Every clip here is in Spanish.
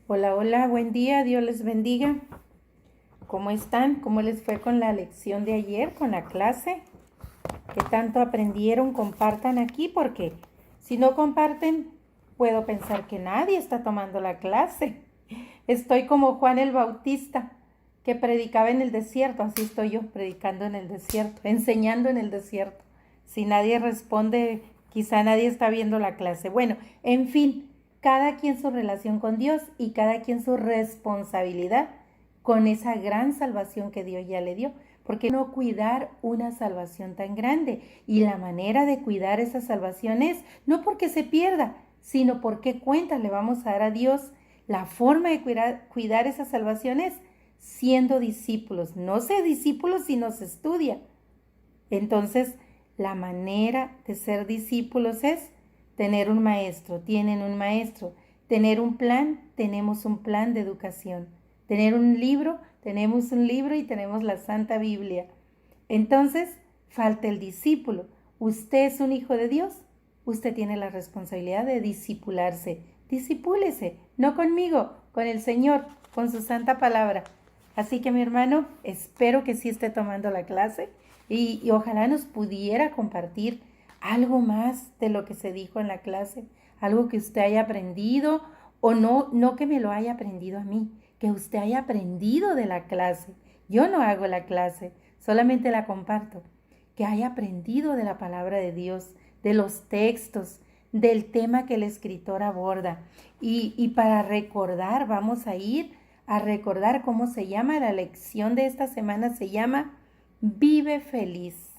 Hola, hola, buen día, Dios les bendiga. ¿Cómo están? ¿Cómo les fue con la lección de ayer, con la clase? ¿Qué tanto aprendieron? Compartan aquí porque si no comparten, puedo pensar que nadie está tomando la clase. Estoy como Juan el Bautista, que predicaba en el desierto, así estoy yo, predicando en el desierto, enseñando en el desierto. Si nadie responde, quizá nadie está viendo la clase. Bueno, en fin, cada quien su relación con Dios y cada quien su responsabilidad con esa gran salvación que Dios ya le dio. Porque no cuidar una salvación tan grande. Y la manera de cuidar esa salvación es no porque se pierda, sino porque cuentas le vamos a dar a Dios. La forma de cuidar esa salvación es siendo discípulos. No se discípulos si no se estudia. Entonces, la manera de ser discípulos es tener un maestro, tienen un maestro, tener un plan, tenemos un plan de educación, tener un libro, tenemos un libro y tenemos la Santa Biblia. Entonces, falta el discípulo. Usted es un hijo de Dios, usted tiene la responsabilidad de discipularse. Discipúlese, no conmigo, con el Señor, con su santa palabra. Así que mi hermano, espero que sí esté tomando la clase y ojalá nos pudiera compartir algo más de lo que se dijo en la clase, algo que usted haya aprendido o no que me lo haya aprendido a mí, que usted haya aprendido de la clase. Yo no hago la clase, solamente la comparto. Que haya aprendido de la palabra de Dios, de los textos, del tema que el escritor aborda. Y para recordar, vamos a ir a recordar cómo se llama la lección de esta semana. Se llama Vive feliz.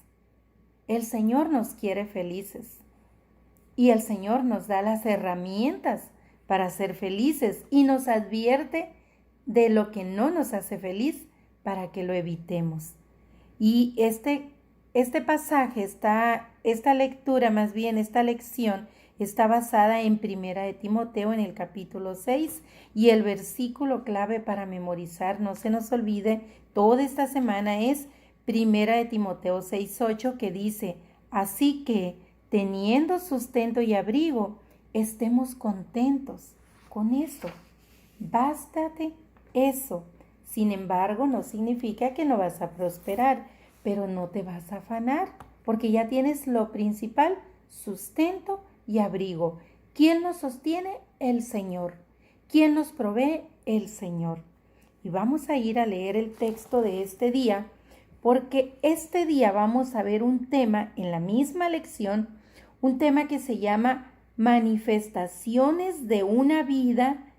El Señor nos quiere felices y el Señor nos da las herramientas para ser felices y nos advierte de lo que no nos hace feliz para que lo evitemos. Y este pasaje esta lectura, más bien esta lección, está basada en Primera de Timoteo en el capítulo 6 y el versículo clave para memorizar, no se nos olvide, toda esta semana es Primera de Timoteo 6:8 que dice, así que teniendo sustento y abrigo, estemos contentos con eso. Bástate eso. Sin embargo, no significa que no vas a prosperar, pero no te vas a afanar, porque ya tienes lo principal, sustento y abrigo. ¿Quién nos sostiene? El Señor. ¿Quién nos provee? El Señor. Y vamos a ir a leer el texto de este día, porque este día vamos a ver un tema en la misma lección, un tema que se llama manifestaciones de una vida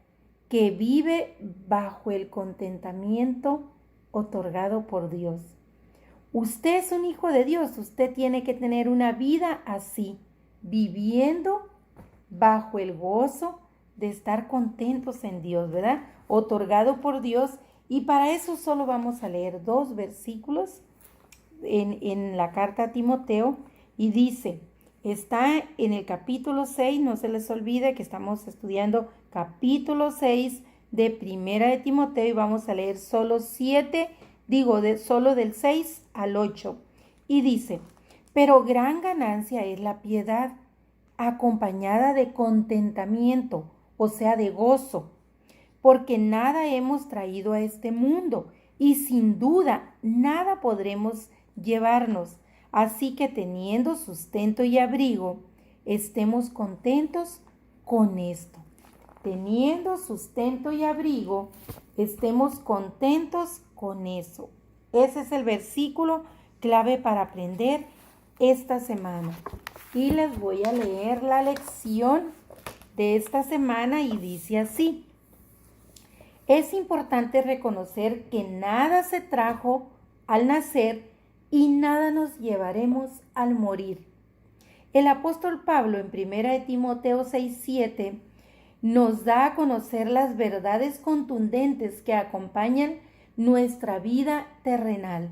que vive bajo el contentamiento otorgado por Dios. Usted es un hijo de Dios, usted tiene que tener una vida así, viviendo bajo el gozo de estar contentos en Dios, ¿verdad? Otorgado por Dios. Y para eso solo vamos a leer 2 versículos en la carta a Timoteo y dice, está en el capítulo 6, no se les olvide que estamos estudiando capítulo 6 de Primera de Timoteo y vamos a leer solo 7, solo del 6 al 8. Y dice, pero gran ganancia es la piedad, acompañada de contentamiento, o sea, de gozo, porque nada hemos traído a este mundo y sin duda nada podremos llevarnos. Así que teniendo sustento y abrigo, estemos contentos con esto. Teniendo sustento y abrigo, estemos contentos con eso. Ese es el versículo clave para aprender esta semana. Y les voy a leer la lección de esta semana y dice así. Es importante reconocer que nada se trajo al nacer y nada nos llevaremos al morir. El apóstol Pablo en 1 de Timoteo 6:7 nos da a conocer las verdades contundentes que acompañan nuestra vida terrenal.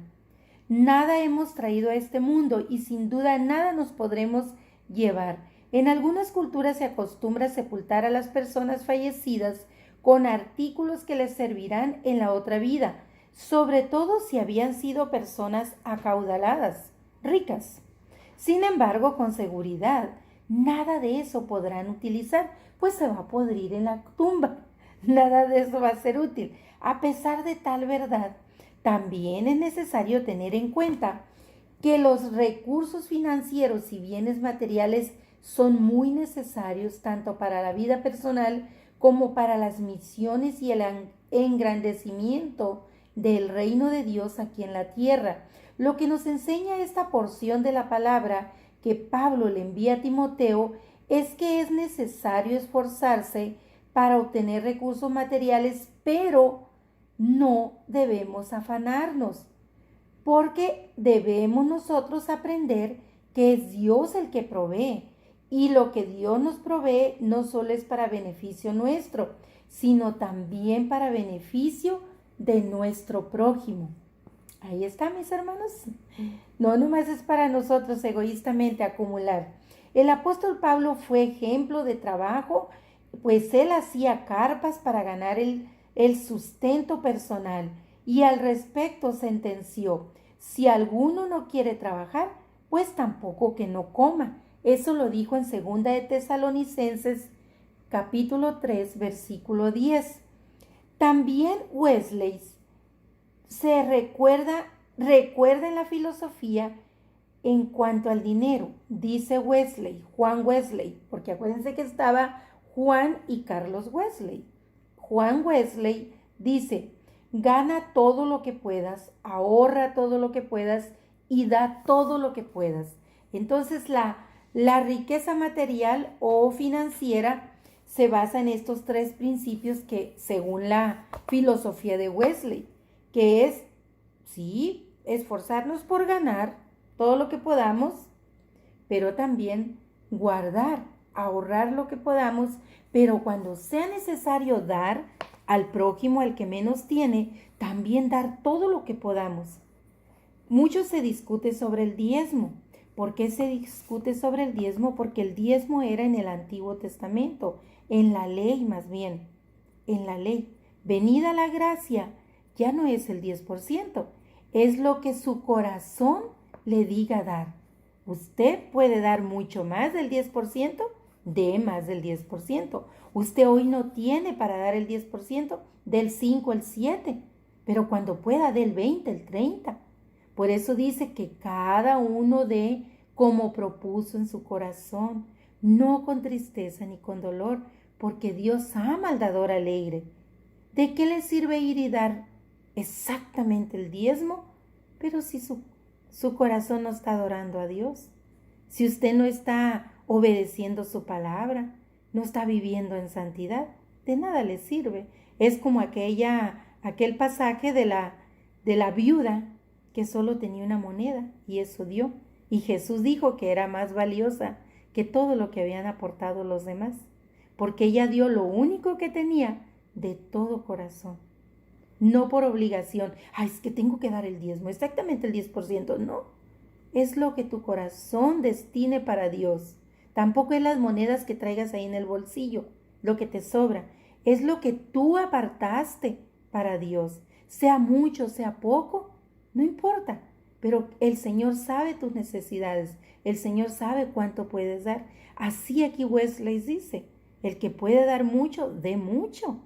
Nada hemos traído a este mundo y sin duda nada nos podremos llevar. En algunas culturas se acostumbra sepultar a las personas fallecidas con artículos que les servirán en la otra vida, sobre todo si habían sido personas acaudaladas, ricas. Sin embargo, con seguridad, nada de eso podrán utilizar, pues se va a podrir en la tumba. Nada de eso va a ser útil. A pesar de tal verdad, también es necesario tener en cuenta que los recursos financieros y bienes materiales son muy necesarios tanto para la vida personal como para las misiones y el engrandecimiento del reino de Dios aquí en la tierra. Lo que nos enseña esta porción de la palabra que Pablo le envía a Timoteo es que es necesario esforzarse para obtener recursos materiales, pero no debemos afanarnos, porque debemos nosotros aprender que es Dios el que provee, y lo que Dios nos provee no solo es para beneficio nuestro, sino también para beneficio de nuestro prójimo. Ahí está, mis hermanos. No nomás es para nosotros egoístamente acumular. El apóstol Pablo fue ejemplo de trabajo, pues él hacía carpas para ganar el sustento personal, y al respecto sentenció: si alguno no quiere trabajar, pues tampoco que no coma. Eso lo dijo en 2 de Tesalonicenses capítulo 3 versículo 10. También Wesley se recuerda en la filosofía en cuanto al dinero. Dice Wesley, Juan Wesley, porque acuérdense que estaba Juan y Carlos Wesley. Juan Wesley dice: gana todo lo que puedas, ahorra todo lo que puedas y da todo lo que puedas. Entonces la riqueza material o financiera se basa en estos tres principios que, según la filosofía de Wesley, que es, sí, esforzarnos por ganar todo lo que podamos, pero también guardar, ahorrar lo que podamos, pero cuando sea necesario dar al prójimo, al que menos tiene, también dar todo lo que podamos. Mucho se discute sobre el diezmo. ¿Por qué se discute sobre el diezmo? Porque el diezmo era en el Antiguo Testamento, en la ley más bien, en la ley. Venida la gracia, ya no es el 10%, es lo que su corazón le diga dar. Usted puede dar mucho más del 10%, dé más del 10%. Usted hoy no tiene para dar el 10%, del 5, el 7, pero cuando pueda, del 20, el 30. Por eso dice que cada uno dé como propuso en su corazón, no con tristeza ni con dolor, porque Dios ama al dador alegre. ¿De qué le sirve ir y dar exactamente el diezmo? Pero si su corazón no está adorando a Dios, si usted no está obedeciendo su palabra, no está viviendo en santidad, de nada le sirve. Es como aquel pasaje de la viuda que solo tenía una moneda y eso dio. Y Jesús dijo que era más valiosa que todo lo que habían aportado los demás, porque ella dio lo único que tenía de todo corazón. No por obligación. Ay, es que tengo que dar el diezmo, exactamente el 10%. No, es lo que tu corazón destine para Dios. Tampoco es las monedas que traigas ahí en el bolsillo, lo que te sobra. Es lo que tú apartaste para Dios. Sea mucho, sea poco, no importa. Pero el Señor sabe tus necesidades. El Señor sabe cuánto puedes dar. Así aquí Wesley dice: el que puede dar mucho, dé mucho.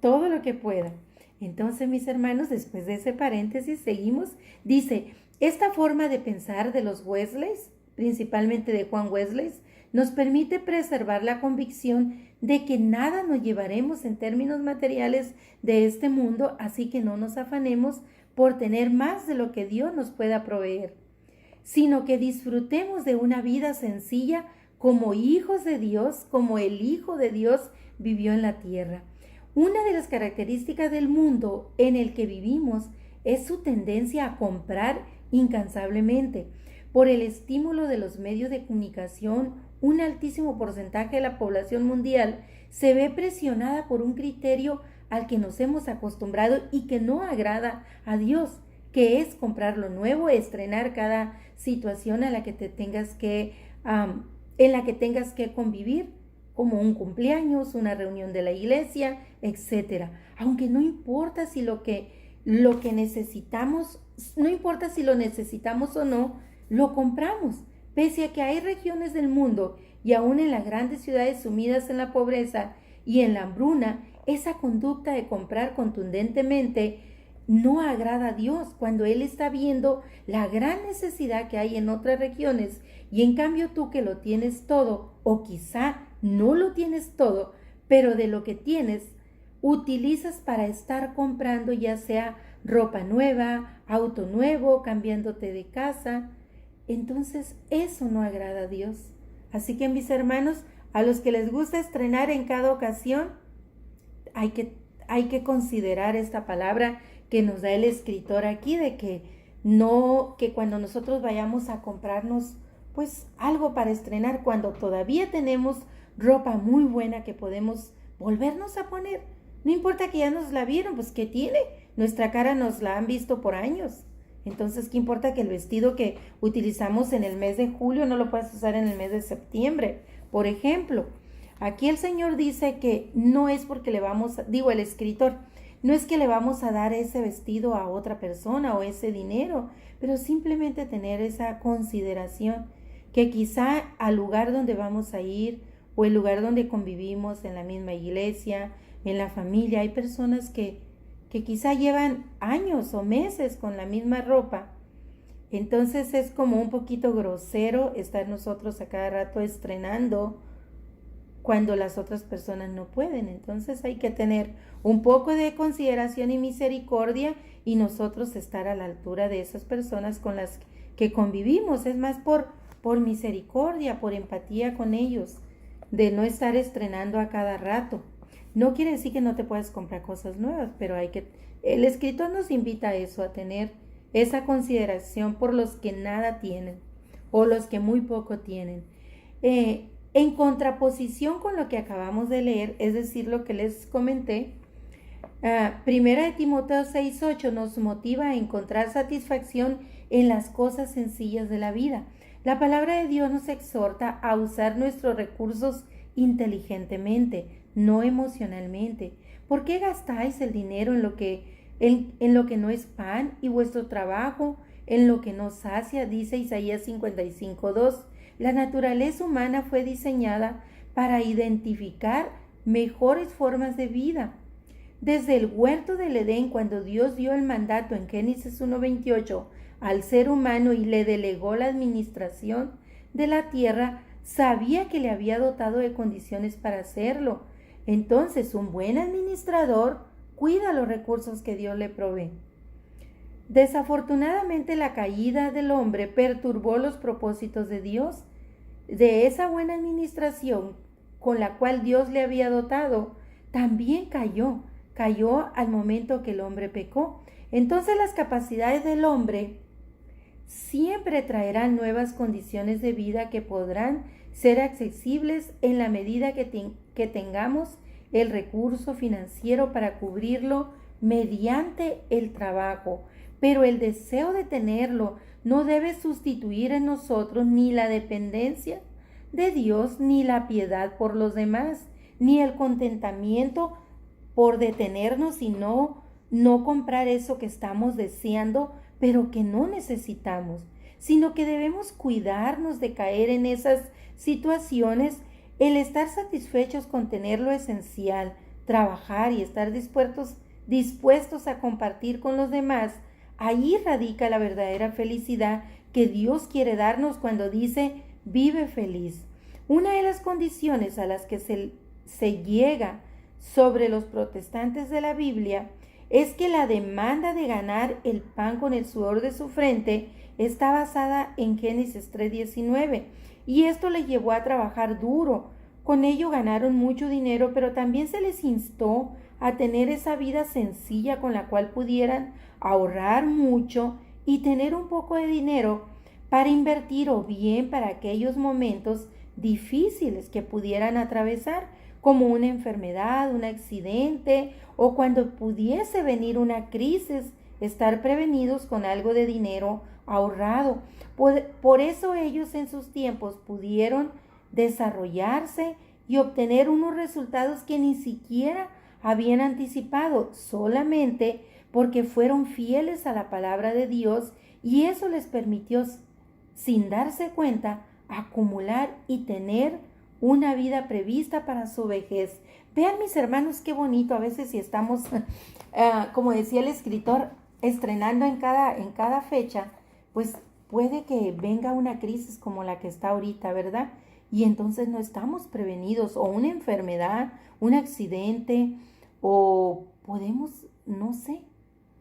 Todo lo que pueda. Entonces, mis hermanos, después de ese paréntesis, seguimos. Dice: esta forma de pensar de los Wesleys, principalmente de Juan Wesley, nos permite preservar la convicción de que nada nos llevaremos en términos materiales de este mundo, así que no nos afanemos por tener más de lo que Dios nos pueda proveer, sino que disfrutemos de una vida sencilla como hijos de Dios, como el Hijo de Dios vivió en la tierra. Una de las características del mundo en el que vivimos es su tendencia a comprar incansablemente. Por el estímulo de los medios de comunicación, un altísimo porcentaje de la población mundial se ve presionada por un criterio al que nos hemos acostumbrado y que no agrada a Dios, que es comprar lo nuevo, estrenar cada situación en la que tengas que convivir, como un cumpleaños, una reunión de la iglesia, etc. Aunque no importa si lo necesitamos, no importa si lo necesitamos o no, lo compramos. Pese a que hay regiones del mundo y aún en las grandes ciudades sumidas en la pobreza y en la hambruna, esa conducta de comprar contundentemente no agrada a Dios cuando Él está viendo la gran necesidad que hay en otras regiones y en cambio tú que lo tienes todo o quizá no lo tienes todo, pero de lo que tienes utilizas para estar comprando ya sea ropa nueva, auto nuevo, cambiándote de casa. Entonces eso no agrada a Dios. Así que mis hermanos, a los que les gusta estrenar en cada ocasión, hay que considerar esta palabra que nos da el escritor aquí de que cuando nosotros vayamos a comprarnos pues algo para estrenar, cuando todavía tenemos ropa muy buena que podemos volvernos a poner, no importa que ya nos la vieron, pues ¿qué tiene? Nuestra cara nos la han visto por años. Entonces, ¿qué importa que el vestido que utilizamos en el mes de julio no lo puedas usar en el mes de septiembre? Por ejemplo, aquí el Señor dice que no es porque el escritor, no es que le vamos a dar ese vestido a otra persona o ese dinero, pero simplemente tener esa consideración que quizá al lugar donde vamos a ir o el lugar donde convivimos, en la misma iglesia, en la familia, hay personas que quizá llevan años o meses con la misma ropa. Entonces es como un poquito grosero estar nosotros a cada rato estrenando cuando las otras personas no pueden. Entonces hay que tener un poco de consideración y misericordia y nosotros estar a la altura de esas personas con las que convivimos. Es más por misericordia, por empatía con ellos, de no estar estrenando a cada rato. No quiere decir que no te puedas comprar cosas nuevas, pero el escritor nos invita a eso, a tener esa consideración por los que nada tienen o los que muy poco tienen. En contraposición con lo que acabamos de leer, es decir, lo que les comenté, Primera de Timoteo 6:8 nos motiva a encontrar satisfacción en las cosas sencillas de la vida. La palabra de Dios nos exhorta a usar nuestros recursos inteligentemente, no emocionalmente. ¿Por qué gastáis el dinero en lo que no es pan y vuestro trabajo en lo que no sacia? Dice Isaías 55:2. La naturaleza humana fue diseñada para identificar mejores formas de vida. Desde el huerto del Edén, cuando Dios dio el mandato en Génesis 1:28 al ser humano y le delegó la administración de la tierra, sabía que le había dotado de condiciones para hacerlo. Entonces, un buen administrador cuida los recursos que Dios le provee. Desafortunadamente, la caída del hombre perturbó los propósitos de Dios. De esa buena administración con la cual Dios le había dotado, también cayó al momento que el hombre pecó. Entonces, las capacidades del hombre siempre traerán nuevas condiciones de vida que podrán ser accesibles en la medida que tengamos el recurso financiero para cubrirlo mediante el trabajo. Pero el deseo de tenerlo no debe sustituir en nosotros ni la dependencia de Dios, ni la piedad por los demás, ni el contentamiento por detenernos y no comprar eso que estamos deseando, pero que no necesitamos, sino que debemos cuidarnos de caer en esas situaciones, el estar satisfechos con tener lo esencial, trabajar y estar dispuestos a compartir con los demás. Ahí radica la verdadera felicidad que Dios quiere darnos cuando dice, vive feliz. Una de las condiciones a las que se llega sobre los protestantes de la Biblia es que la demanda de ganar el pan con el sudor de su frente está basada en Génesis 3:19, y esto les llevó a trabajar duro. Con ello ganaron mucho dinero, pero también se les instó a tener esa vida sencilla con la cual pudieran ahorrar mucho y tener un poco de dinero para invertir o bien para aquellos momentos difíciles que pudieran atravesar, como una enfermedad, un accidente o cuando pudiese venir una crisis, estar prevenidos con algo de dinero ahorrado. Por eso ellos en sus tiempos pudieron desarrollarse y obtener unos resultados que ni siquiera habían anticipado, solamente porque fueron fieles a la palabra de Dios, y eso les permitió, sin darse cuenta, acumular y tener una vida prevista para su vejez. Vean, mis hermanos, qué bonito. A veces si estamos, como decía el escritor, estrenando en cada fecha, pues puede que venga una crisis como la que está ahorita, ¿verdad? Y entonces no estamos prevenidos, o una enfermedad, un accidente, o podemos, no sé,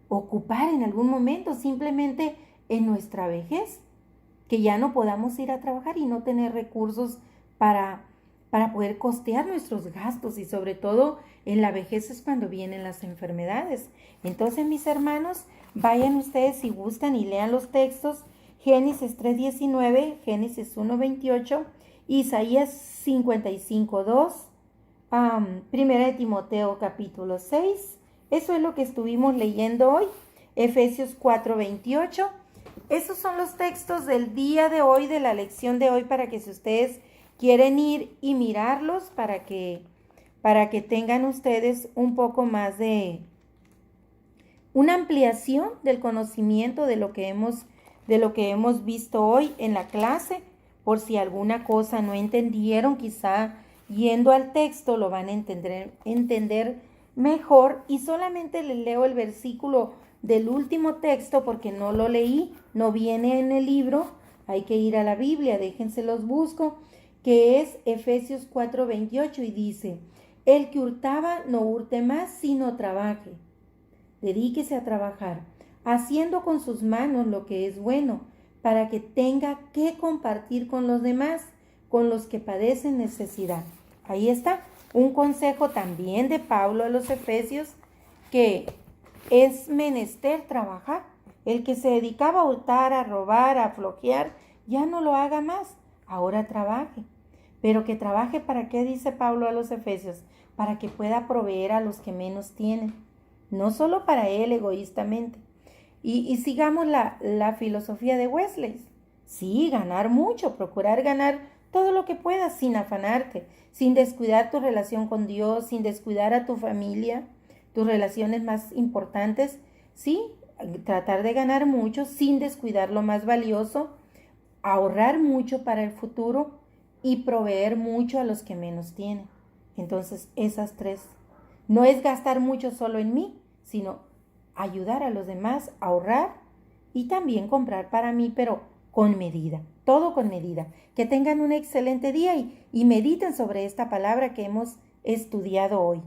ocupar en algún momento simplemente en nuestra vejez, que ya no podamos ir a trabajar y no tener recursos para poder costear nuestros gastos, y sobre todo en la vejez es cuando vienen las enfermedades. Entonces, mis hermanos, vayan ustedes si gustan y lean los textos: Génesis 3:19, Génesis 1:28, Isaías 55:2, Primera de Timoteo capítulo 6. Eso es lo que estuvimos leyendo hoy. Efesios 4:28. Esos son los textos del día de hoy, de la lección de hoy, para que si ustedes quieren ir y mirarlos, para que tengan ustedes un poco más de una ampliación del conocimiento de lo que hemos visto hoy en la clase. Por si alguna cosa no entendieron, quizá yendo al texto lo van a entender mejor. Y solamente les leo el versículo del último texto porque no lo leí, no viene en el libro, hay que ir a la Biblia, déjense los busco, que es Efesios 4:28, y dice: el que hurtaba no hurte más, sino trabaje. Dedíquese a trabajar, haciendo con sus manos lo que es bueno, para que tenga que compartir con los demás, con los que padecen necesidad. Ahí está, un consejo también de Pablo a los Efesios, que es menester trabajar. El que se dedicaba a hurtar, a robar, a flojear, ya no lo haga más, ahora trabaje. Pero que trabaje, ¿para qué? Dice Pablo a los Efesios: para que pueda proveer a los que menos tienen, no solo para él egoístamente. Y sigamos la filosofía de Wesley. Sí, ganar mucho, procurar ganar todo lo que puedas sin afanarte, sin descuidar tu relación con Dios, sin descuidar a tu familia, tus relaciones más importantes. Sí, tratar de ganar mucho sin descuidar lo más valioso, ahorrar mucho para el futuro y proveer mucho a los que menos tienen. Entonces, esas tres. No es gastar mucho solo en mí, sino ayudar a los demás, ahorrar y también comprar para mí, pero con medida, todo con medida. Que tengan un excelente día y mediten sobre esta palabra que hemos estudiado hoy.